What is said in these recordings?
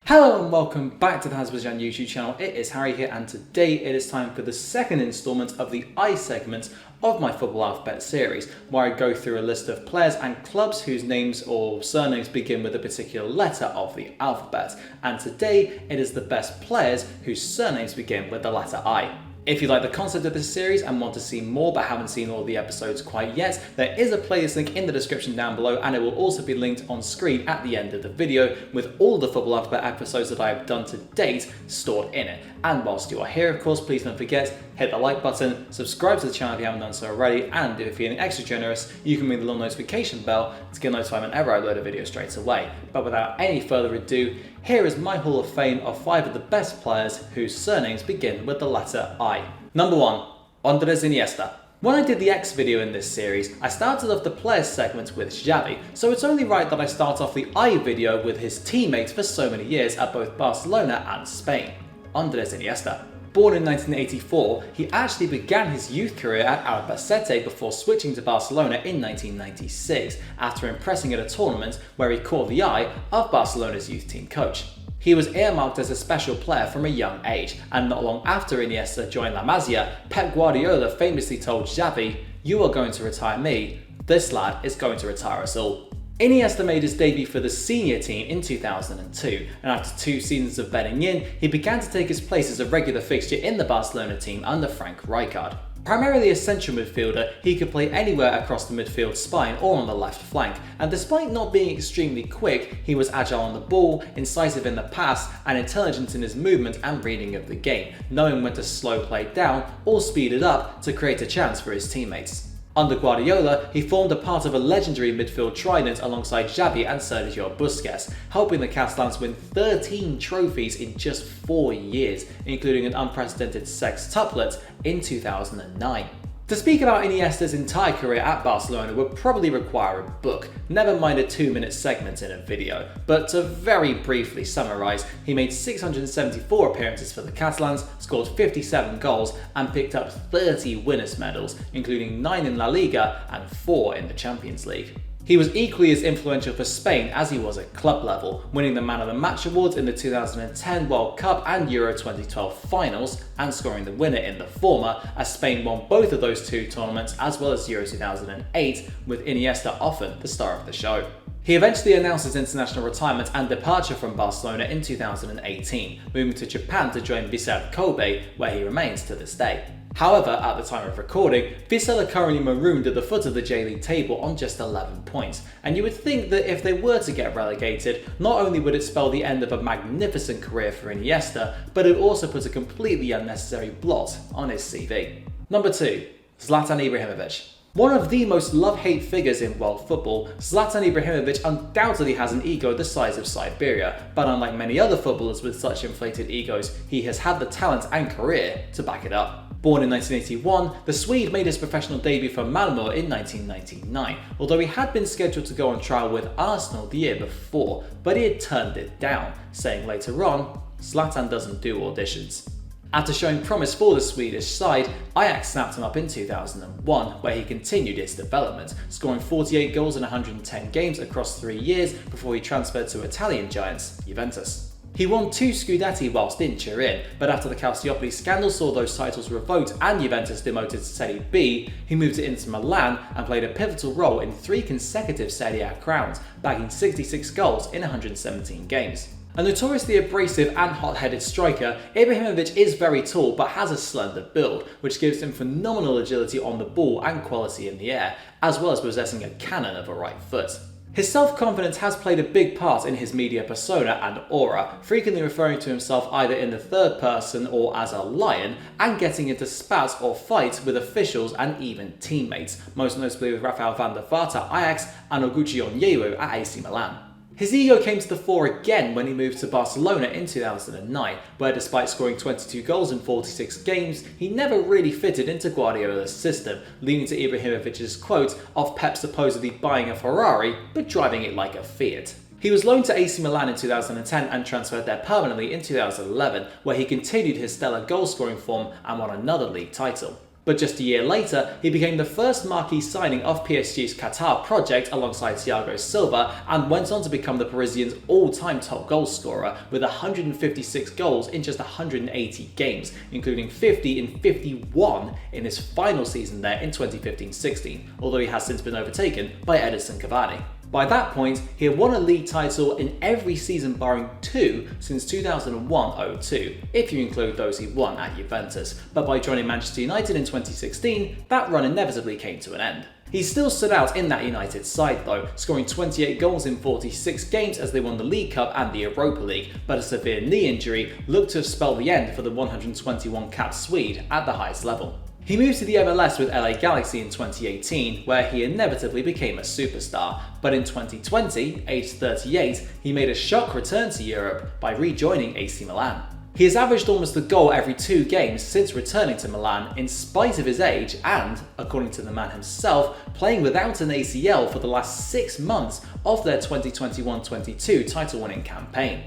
Hello and welcome back to the Hazzabhajan YouTube channel. It is Harry here, and today it is time for the second installment of the I segment of my football alphabet series, where I go through a list of players and clubs whose names or surnames begin with a particular letter of the alphabet. And today it is the best players whose surnames begin with the letter I. If you like the concept of this series and want to see more but haven't seen all the episodes quite yet, there is a playlist link in the description down below, and it will also be linked on screen at the end of the video with all the Football Alphabet episodes that I have done to date stored in it. And whilst you are here, of course, please don't forget, hit the like button, subscribe to the channel if you haven't done so already, and if you're feeling extra generous, you can ring the little notification bell to get notified whenever I load a video straight away. But without any further ado, here is my Hall of Fame of 5 of the best players whose surnames begin with the letter I. Number 1. Andrés Iniesta. When I did the X video in this series, I started off the players segment with Xavi, so it's only right that I start off the I video with his teammates for so many years at both Barcelona and Spain. Andrés Iniesta. Born in 1984, he actually began his youth career at Albacete before switching to Barcelona in 1996, after impressing at a tournament where he caught the eye of Barcelona's youth team coach. He was earmarked as a special player from a young age, and not long after Iniesta joined La Masia, Pep Guardiola famously told Xavi, "You are going to retire me, this lad is going to retire us all." Iniesta made his debut for the senior team in 2002, and after 2 seasons of bedding in, he began to take his place as a regular fixture in the Barcelona team under Frank Rijkaard. Primarily a central midfielder, he could play anywhere across the midfield spine or on the left flank, and despite not being extremely quick, he was agile on the ball, incisive in the pass, and intelligent in his movement and reading of the game, knowing when to slow play down or speed it up to create a chance for his teammates. Under Guardiola, he formed a part of a legendary midfield trident alongside Xavi and Sergio Busquets, helping the Catalans win 13 trophies in just 4 years, including an unprecedented sextuplet in 2009. To speak about Iniesta's entire career at Barcelona would probably require a book, never mind a 2-minute segment in a video, but to very briefly summarise, he made 674 appearances for the Catalans, scored 57 goals and picked up 30 winners' medals, including 9 in La Liga and 4 in the Champions League. He was equally as influential for Spain as he was at club level, winning the Man of the Match awards in the 2010 World Cup and Euro 2012 finals, and scoring the winner in the former, as Spain won both of those 2 tournaments as well as Euro 2008, with Iniesta often the star of the show. He eventually announced his international retirement and departure from Barcelona in 2018, moving to Japan to join Vissel Kobe, where he remains to this day. However, at the time of recording, Vissel are currently marooned at the foot of the J-League table on just 11 points, and you would think that if they were to get relegated, not only would it spell the end of a magnificent career for Iniesta, but it would also put a completely unnecessary blot on his CV. Number 2. Zlatan Ibrahimović. One of the most love-hate figures in world football, Zlatan Ibrahimović undoubtedly has an ego the size of Siberia, but unlike many other footballers with such inflated egos, he has had the talent and career to back it up. Born in 1981, the Swede made his professional debut for Malmö in 1999, although he had been scheduled to go on trial with Arsenal the year before, but he had turned it down, saying later on, "Zlatan doesn't do auditions." After showing promise for the Swedish side, Ajax snapped him up in 2001, where he continued his development, scoring 48 goals in 110 games across 3 years before he transferred to Italian giants Juventus. He won 2 Scudetti whilst in Turin, but after the Calciopoli scandal saw those titles revoked and Juventus demoted to Serie B, he moved to Inter Milan and played a pivotal role in 3 consecutive Serie A crowns, bagging 66 goals in 117 games. A notoriously abrasive and hot-headed striker, Ibrahimović is very tall but has a slender build, which gives him phenomenal agility on the ball and quality in the air, as well as possessing a cannon of a right foot. His self-confidence has played a big part in his media persona and aura, frequently referring to himself either in the third person or as a lion, and getting into spats or fights with officials and even teammates, most notably with Rafael van der Vaart at Ajax and Oguchi Onyewu at AC Milan. His ego came to the fore again when he moved to Barcelona in 2009, where despite scoring 22 goals in 46 games, he never really fitted into Guardiola's system, leading to Ibrahimovic's quote of Pep supposedly buying a Ferrari but driving it like a Fiat. He was loaned to AC Milan in 2010 and transferred there permanently in 2011, where he continued his stellar goal-scoring form and won another league title. But just a year later, he became the first marquee signing of PSG's Qatar project alongside Thiago Silva and went on to become the Parisians' all-time top goal scorer with 156 goals in just 180 games, including 50 in 51 in his final season there in 2015-16, although he has since been overtaken by Edinson Cavani. By that point, he had won a league title in every season barring 2 since 2001-02, if you include those he won at Juventus, but by joining Manchester United in 2016, that run inevitably came to an end. He still stood out in that United side though, scoring 28 goals in 46 games as they won the League Cup and the Europa League, but a severe knee injury looked to have spelled the end for the 121-capped Swede at the highest level. He moved to the MLS with LA Galaxy in 2018, where he inevitably became a superstar, but in 2020, aged 38, he made a shock return to Europe by rejoining AC Milan. He has averaged almost a goal every 2 games since returning to Milan in spite of his age and, according to the man himself, playing without an ACL for the last 6 months of their 2021-22 title-winning campaign.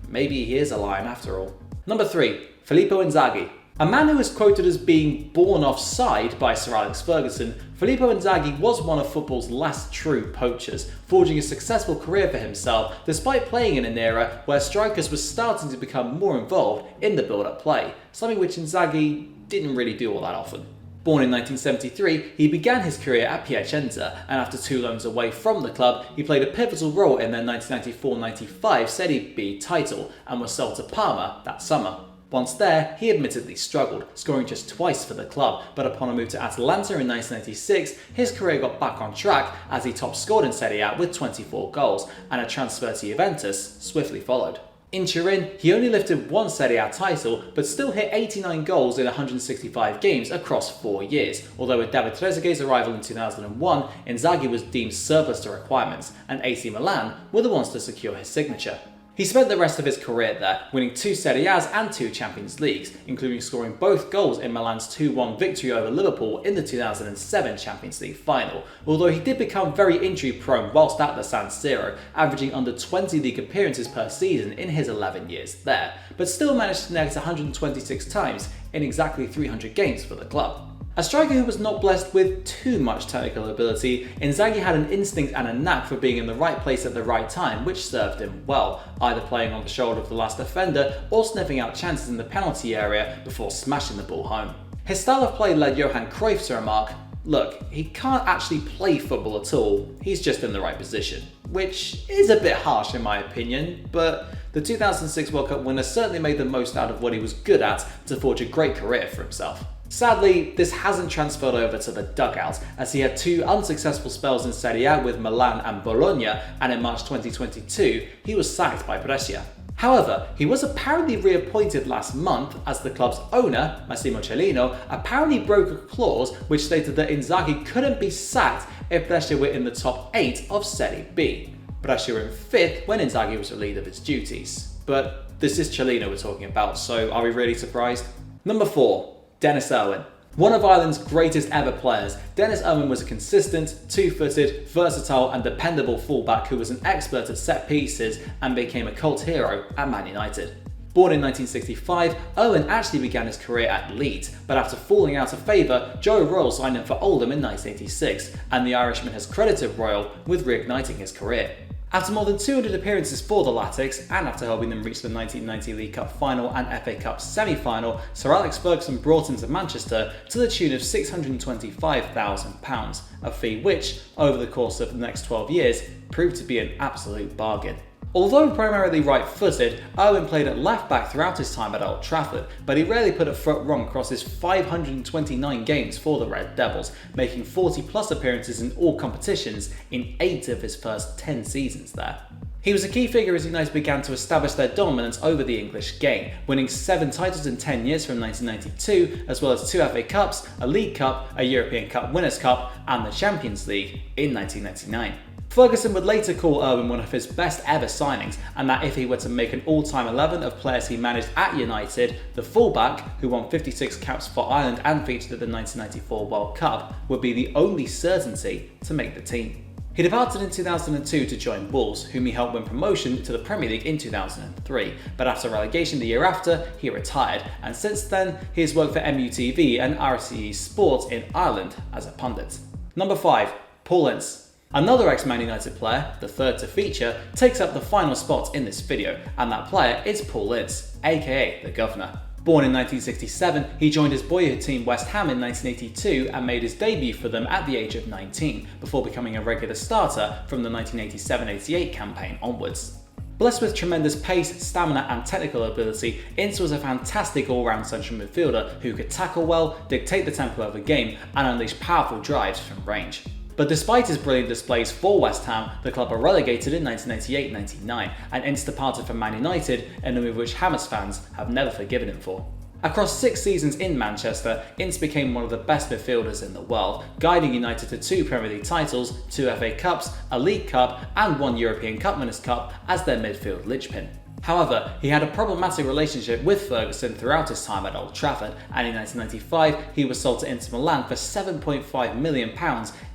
Maybe he is a lion after all. Number 3. Filippo Inzaghi. A man who is quoted as being born offside by Sir Alex Ferguson, Filippo Inzaghi was one of football's last true poachers, forging a successful career for himself despite playing in an era where strikers were starting to become more involved in the build-up play, something which Inzaghi didn't really do all that often. Born in 1973, he began his career at Piacenza, and after 2 loans away from the club, he played a pivotal role in their 1994-95 Serie B title and was sold to Parma that summer. Once there, he admittedly struggled, scoring just twice for the club, but upon a move to Atalanta in 1996, his career got back on track as he top scored in Serie A with 24 goals, and a transfer to Juventus swiftly followed. In Turin, he only lifted 1 Serie A title, but still hit 89 goals in 165 games across 4 years, although with David Trezeguet's arrival in 2001, Inzaghi was deemed surplus to requirements, and AC Milan were the ones to secure his signature. He spent the rest of his career there, winning 2 Serie A's and 2 Champions Leagues, including scoring both goals in Milan's 2-1 victory over Liverpool in the 2007 Champions League final, although he did become very injury prone whilst at the San Siro, averaging under 20 league appearances per season in his 11 years there, but still managed to net 126 times in exactly 300 games for the club. A striker who was not blessed with too much technical ability, Inzaghi had an instinct and a knack for being in the right place at the right time, which served him well, either playing on the shoulder of the last defender or sniffing out chances in the penalty area before smashing the ball home. His style of play led Johan Cruyff to remark, "Look, he can't actually play football at all, he's just in the right position," which is a bit harsh in my opinion, but the 2006 World Cup winner certainly made the most out of what he was good at to forge a great career for himself. Sadly, this hasn't transferred over to the dugout, as he had 2 unsuccessful spells in Serie A with Milan and Bologna, and in March 2022, he was sacked by Brescia. However, he was apparently reappointed last month as the club's owner, Massimo Cellino, apparently broke a clause which stated that Inzaghi couldn't be sacked if Brescia were in the top 8 of Serie B. Brescia were in 5th when Inzaghi was relieved of his duties. But this is Cellino we're talking about, so are we really surprised? Number 4. Dennis Irwin. One of Ireland's greatest ever players, Dennis Irwin was a consistent, 2-footed, versatile and dependable fullback who was an expert at set pieces and became a cult hero at Man United. Born in 1965, Irwin actually began his career at Leeds, but after falling out of favour, Joe Royle signed him for Oldham in 1986, and the Irishman has credited Royle with reigniting his career. After more than 200 appearances for the Latics, and after helping them reach the 1990 League Cup final and FA Cup semi-final, Sir Alex Ferguson brought him to Manchester to the tune of £625,000, a fee which, over the course of the next 12 years, proved to be an absolute bargain. Although primarily right-footed, Irwin played at left-back throughout his time at Old Trafford, but he rarely put a foot wrong across his 529 games for the Red Devils, making 40-plus appearances in all competitions in 8 of his first 10 seasons there. He was a key figure as United began to establish their dominance over the English game, winning 7 titles in 10 years from 1992, as well as 2 FA Cups, a League Cup, a European Cup Winners' Cup, and the Champions League in 1999. Ferguson would later call Irwin one of his best ever signings, and that if he were to make an all-time 11 of players he managed at United, the fullback, who won 56 caps for Ireland and featured at the 1994 World Cup, would be the only certainty to make the team. He departed in 2002 to join Wolves, whom he helped win promotion to the Premier League in 2003, but after relegation the year after, he retired, and since then he has worked for MUTV and RTE Sports in Ireland as a pundit. Number 5. Paul Ince. Another ex-Man United player, the third to feature, takes up the final spot in this video, and that player is Paul Ince, aka the Governor. Born in 1967, he joined his boyhood team West Ham in 1982 and made his debut for them at the age of 19, before becoming a regular starter from the 1987-88 campaign onwards. Blessed with tremendous pace, stamina and technical ability, Ince was a fantastic all-round central midfielder who could tackle well, dictate the tempo of the game and unleash powerful drives from range. But despite his brilliant displays for West Ham, the club were relegated in 1998-99 and Ince departed for Man United, in a move which Hammers fans have never forgiven him for. Across 6 seasons in Manchester, Ince became one of the best midfielders in the world, guiding United to 2 Premier League titles, 2 FA Cups, a League Cup and 1 European Cup Winners' Cup as their midfield linchpin. However, he had a problematic relationship with Ferguson throughout his time at Old Trafford, and in 1995 he was sold to Inter Milan for £7.5 million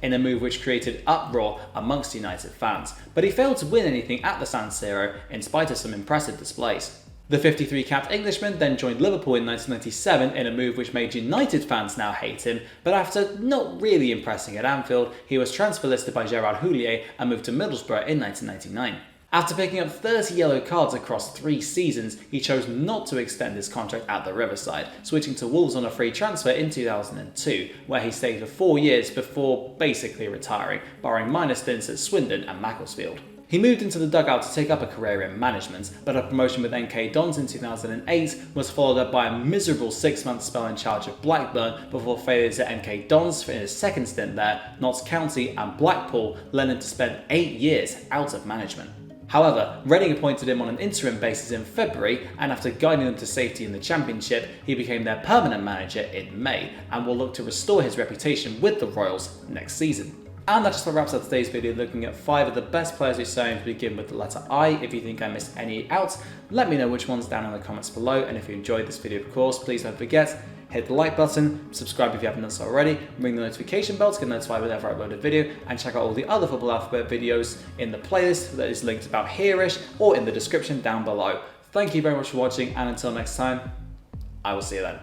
in a move which created uproar amongst United fans, but he failed to win anything at the San Siro in spite of some impressive displays. The 53-capped Englishman then joined Liverpool in 1997 in a move which made United fans now hate him, but after not really impressing at Anfield, he was transfer listed by Gerard Houllier and moved to Middlesbrough in 1999. After picking up 30 yellow cards across 3 seasons, he chose not to extend his contract at the Riverside, switching to Wolves on a free transfer in 2002, where he stayed for 4 years before basically retiring, barring minor stints at Swindon and Macclesfield. He moved into the dugout to take up a career in management, but a promotion with NK Dons in 2008 was followed up by a miserable 6-month spell in charge of Blackburn before failures at NK Dons for his second stint there, Notts County and Blackpool led him to spend 8 years out of management. However, Reading appointed him on an interim basis in February, and after guiding them to safety in the Championship, he became their permanent manager in May, and will look to restore his reputation with the Royals next season. And that just wraps up today's video, looking at 5 of the best players whose surnames begin with the letter I. If you think I missed any out, let me know which ones down in the comments below, and if you enjoyed this video of course, please don't forget, hit the like button, subscribe if you haven't done so already, ring the notification bell to get notified whenever I upload a video, and check out all the other Football Alphabet videos in the playlist that is linked about here-ish or in the description down below. Thank you very much for watching, and until next time, I will see you then.